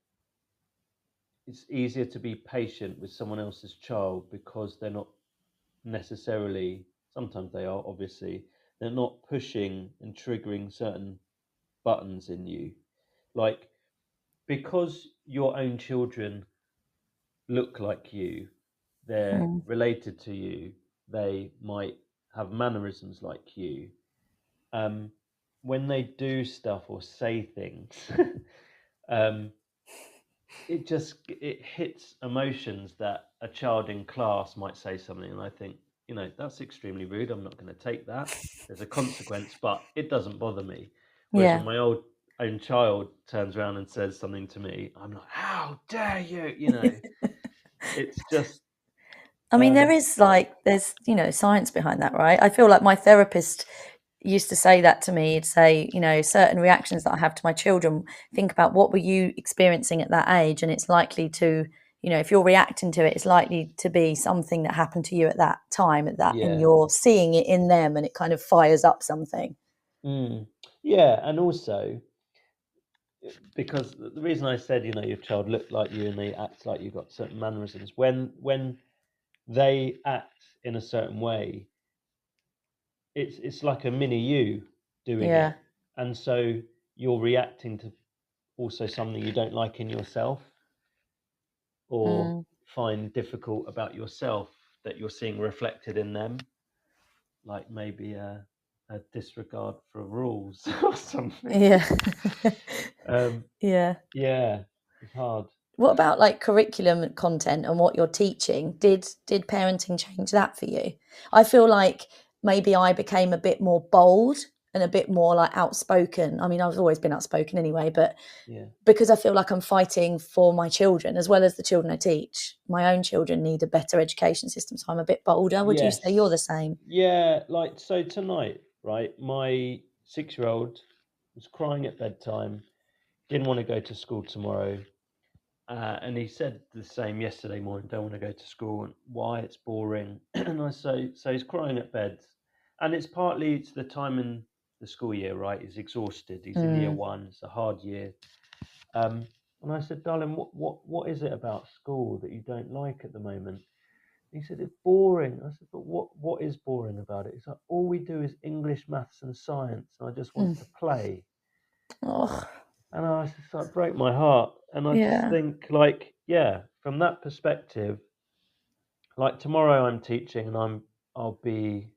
it's easier to be patient with someone else's child because they're not necessarily. Sometimes they are, obviously. They're not pushing and triggering certain buttons in you. Like because your own children look like you, they're mm. related to you, they might have mannerisms like you. Um, when they do stuff or say things, um, it hits emotions that a child in class might say something, and I think that's extremely rude. I'm not going to take that. There's a consequence, but it doesn't bother me. Whereas Yeah. when my own child turns around and says something to me, I'm like, "How dare you?" It's just I mean, um, there's, science behind that, right? I feel like my therapist used to say that to me. He'd say, certain reactions that I have to my children, think about what were you experiencing at that age, and it's likely to, if you're reacting to it, it's likely to be something that happened to you at that time, and yeah. you're seeing it in them, and it kind of fires up something. Mm. Yeah, and also because the reason I said, your child looked like you and they act like you've got certain mannerisms, when they act in a certain way, it's like a mini you doing Yeah. it. And so you're reacting to also something you don't like in yourself or Mm. find difficult about yourself that you're seeing reflected in them, like maybe a disregard for rules or something. Yeah. um, Yeah. yeah, it's hard. What about like curriculum and content and what you're teaching? Did parenting change that for you? I feel like maybe I became a bit more bold and a bit more like outspoken. I mean, I've always been outspoken anyway, but Yeah. because I feel like I'm fighting for my children as well as the children I teach. My own children need a better education system, so I'm a bit bolder. Would you say you're Yes. the same? Yeah, like so tonight, right? My 6-year-old was crying at bedtime, didn't want to go to school tomorrow. And he said the same yesterday morning, don't want to go to school and why it's boring. And I say, so he's crying at bed. And it's the time in the school year, right? He's exhausted. He's in year Mm, one. It's a hard year. Um, and I said, darling, what is it about school that you don't like at the moment? He said, it's boring. I said, but what is boring about it? He's like, all we do is English, maths, and science. And I just want to mm. play. Oh, And I was just like, break my heart. And I just yeah. think, like, yeah, from that perspective, like tomorrow I'm teaching and I'll be,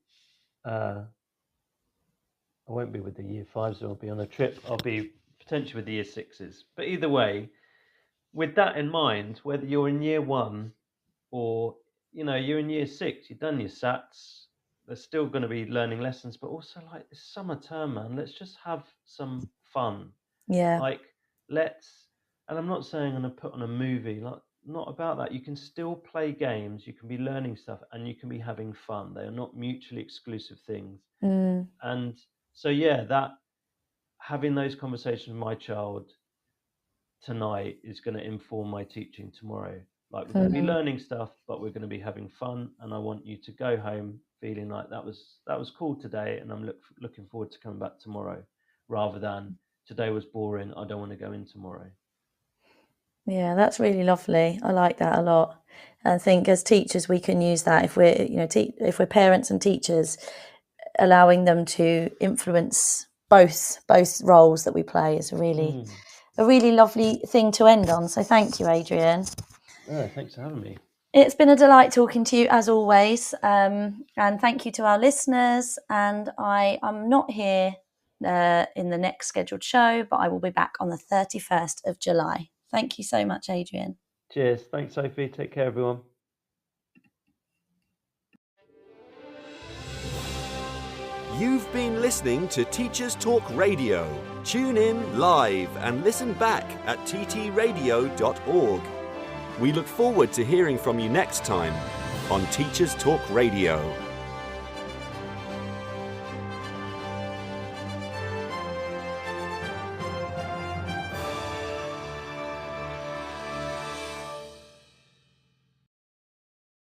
I won't be with the year fives, I'll be on a trip. I'll be potentially with the year sixes. But either way, with that in mind, whether you're in year one or you're in year six, you've done your SATs. There's still going to be learning lessons, but also like this summer term, man. Let's just have some fun. Yeah. Like let's, and I'm not saying I'm going to put on a movie. Like not about that. You can still play games, you can be learning stuff, and you can be having fun. They are not mutually exclusive things. And so, yeah, that having those conversations with my child tonight is going to inform my teaching tomorrow. Like, we're going to be learning stuff, but we're going to be having fun. And I want you to go home feeling like that was cool today, and I'm looking forward to coming back tomorrow, rather than today was boring, I don't want to go in tomorrow. Yeah, that's really lovely. I like that a lot. I think as teachers, we can use that if we're, if we're parents and teachers, allowing them to influence both roles that we play is a really lovely thing to end on. So thank you, Adrian. Thanks for having me. It's been a delight talking to you as always. And thank you to our listeners. And I'm not here in the next scheduled show, but I will be back on the 31st of July. Thank you so much, Adrian. Cheers. Thanks, Sophie. Take care, everyone. You've been listening to Teachers Talk Radio. Tune in live and listen back at ttradio.org. We look forward to hearing from you next time on Teachers Talk Radio.